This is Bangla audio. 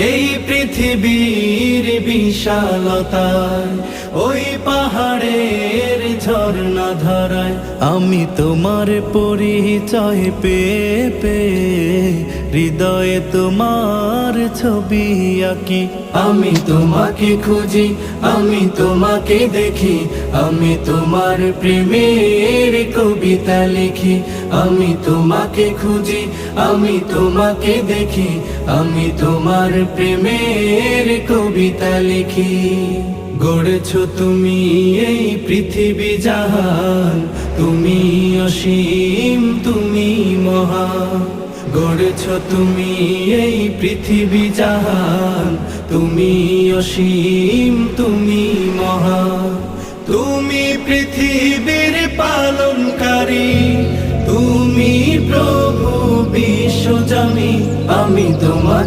এই পৃথিবীর বিশালতায় ওই পাহাড়ের ঝর্ণা ধারায় আমি তোমার পরিচয় পেয়ে পেয়ে হৃদয়ে তোমার ছবি আঁকি। আমি তোমাকে খুঁজি, আমি তোমাকে দেখি, আমি তোমার প্রেমের কবিতা লিখি। আমি তোমাকে খুঁজি, আমি তোমাকে দেখি, আমি তোমার প্রেমের কবিতা লিখি। গড়েছো তুমি এই পৃথিবী জাহান, তুমি অসীম, তুমি মহান। গড়েছো তুমি এই পৃথিবী জাহান, তুমি অসীম, তুমি মহান। তুমি পৃথিবীর পালনকারী, তুমি প্রভু বিশ্বজামি। আমি তোমাকে